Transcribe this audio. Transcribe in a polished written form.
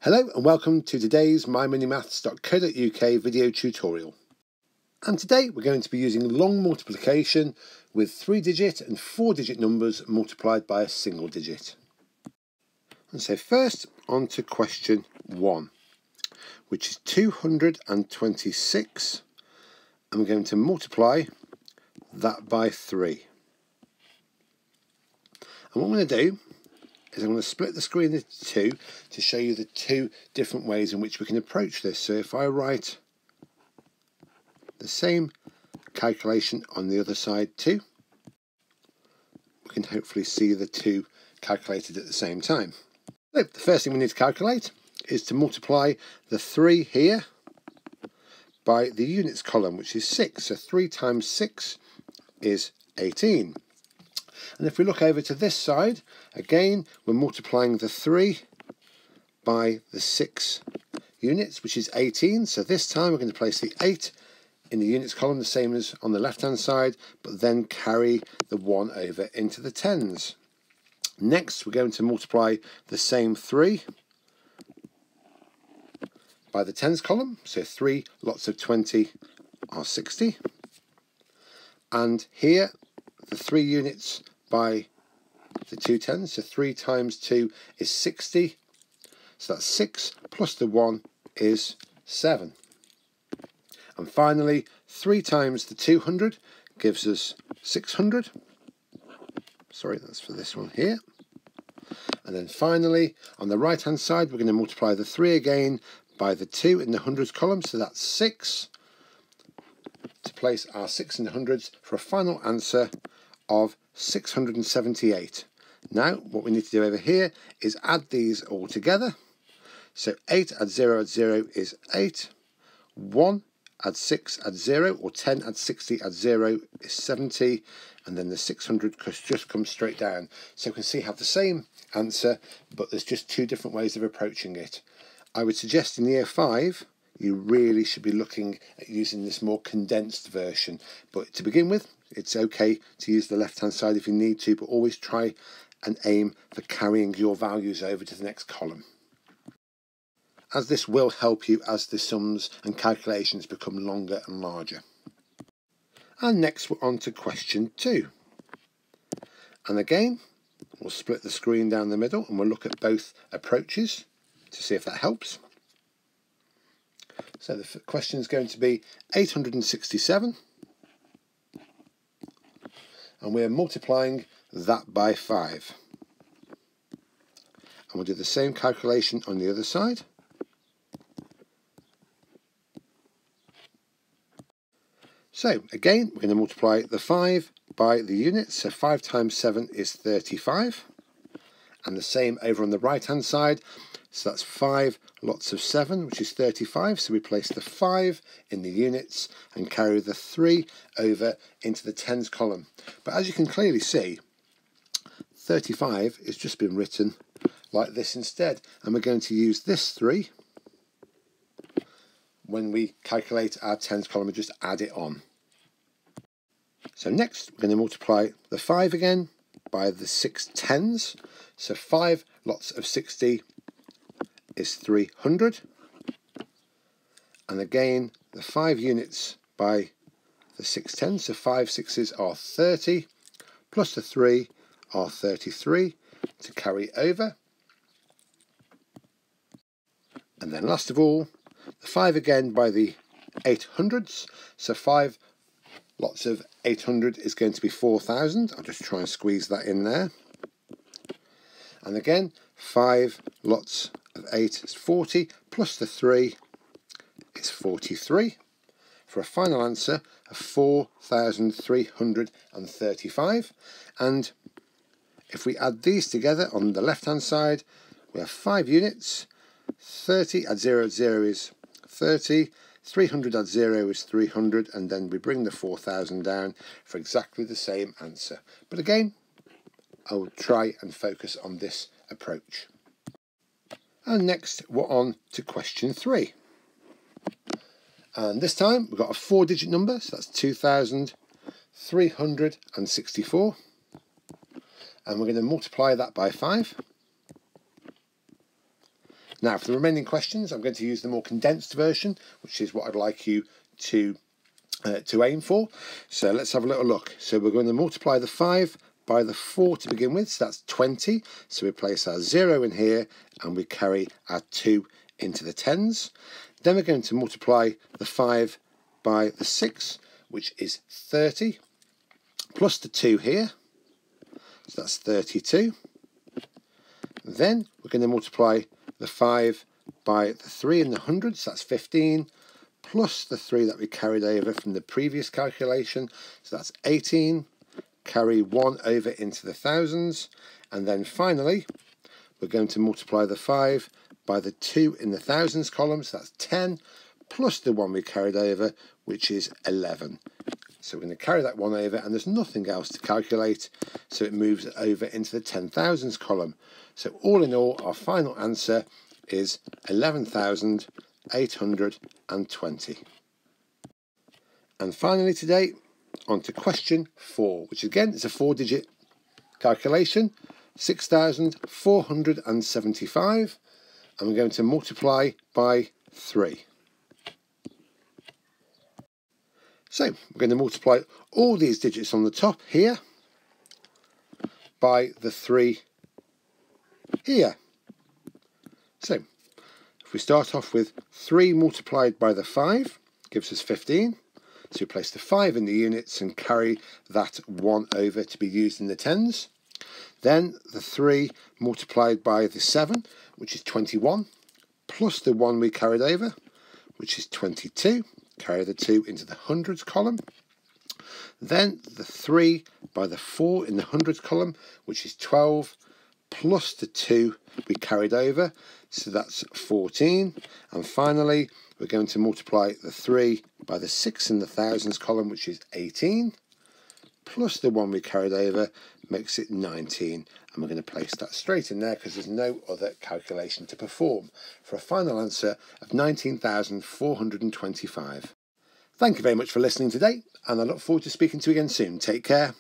Hello and welcome to today's myminimaths.co.uk video tutorial. And today we're going to be using long multiplication with 3-digit and 4-digit numbers multiplied by a single digit. And so first on to question 1, which is 226, and we're going to multiply that by 3. And what I'm going to do is I'm going to split the screen into two to show you the two different ways in which we can approach this. So if I write the same calculation on the other side too, we can hopefully see the two calculated at the same time. So the first thing we need to calculate is to multiply the 3 here by the units column, which is 6. So 3 times 6 is 18. And if we look over to this side, again, we're multiplying the 3 by the 6 units, which is 18. So this time we're going to place the 8 in the units column, the same as on the left-hand side, but then carry the 1 over into the tens. Next, we're going to multiply the same 3 by the tens column. So 3 lots of 20 are 60. And here, the 3 units by the 2 tens, so 3 times 2 is 60, so that's 6 plus the 1 is 7. And finally, 3 times the 200 gives us 600. Sorry, that's for this one here. And then finally, on the right hand side, we're going to multiply the 3 again by the 2 in the hundreds column, so that's 6, to place our 6 in the hundreds for a final answer of 678. Now what we need to do over here is add these all together. So 8 add 0 add 0 is 8, 1 add 6 add 0, or 10 add 60 add 0 is 70, and then the 600 just comes straight down. So we can see have the same answer, but there's just two different ways of approaching it. I would suggest in year 5 you really should be looking at using this more condensed version, but to begin with it's okay to use the left hand side if you need to, but always try and aim for carrying your values over to the next column, as this will help you as the sums and calculations become longer and larger. And next we're on to question 2, and again we'll split the screen down the middle and we'll look at both approaches to see if that helps. So the question is going to be 867, and we're multiplying that by 5. And we'll do the same calculation on the other side. So again, we're going to multiply the 5 by the units. So 5 times 7 is 35. And the same over on the right hand side. So that's 5 lots of 7, which is 35. So we place the 5 in the units and carry the 3 over into the tens column. But as you can clearly see, 35 has just been written like this instead. And we're going to use this 3 when we calculate our tens column and just add it on. So next we're going to multiply the 5 again by the 6 tens. So 5 lots of 60 is 300, and again the 5 units by the 6 tens, so 5 sixes are 30, plus the 3 are 33 to carry over. And then last of all, the 5 again by the 800s, so 5 lots of 800 is going to be 4,000. I'll just try and squeeze that in there. And again, 5 lots of 8 is 40, plus the 3 is 43, for a final answer of 4,335. And if we add these together on the left hand side, we have 5 units. 30 add 0 add 0 is 30, 300 add 0 is 300, and then we bring the 4,000 down for exactly the same answer. But again, I will try and focus on this approach. And next we're on to question 3. And this time we've got a 4-digit number, so that's 2,364. And we're going to multiply that by 5. Now for the remaining questions, I'm going to use the more condensed version, which is what I'd like you to aim for. So let's have a little look. So we're going to multiply the 5 by the 4 to begin with, so that's 20. So we place our 0 in here and we carry our 2 into the tens. Then we're going to multiply the 5 by the 6, which is 30, plus the 2 here, so that's 32. Then we're going to multiply the 5 by the 3 in the hundreds, that's 15, plus the 3 that we carried over from the previous calculation, so that's 18, carry 1 over into the thousands, and then finally we're going to multiply the 5 by the 2 in the thousands column, so that's 10, plus the 1 we carried over, which is 11. So we're going to carry that 1 over, and there's nothing else to calculate, so it moves it over into the 10,000s column. So all in all, our final answer is 11,820. And finally today, on to question 4, which again is a 4-digit calculation, 6,475, and we're going to multiply by 3. So we're going to multiply all these digits on the top here by the 3 here. So if we start off with 3 multiplied by the 5, gives us 15. So we place the 5 in the units and carry that 1 over to be used in the tens. Then the 3 multiplied by the 7, which is 21, plus the 1 we carried over, which is 22. Carry the 2 into the hundreds column. Then the 3 by the 4 in the hundreds column, which is 12, plus the 2 we carried over, so that's 14. And finally, we're going to multiply the 3 by the 6 in the thousands column, which is 18, plus the 1 we carried over, makes it 19. And we're going to place that straight in there because there's no other calculation to perform, for a final answer of 19,425. Thank you very much for listening today, and I look forward to speaking to you again soon. Take care.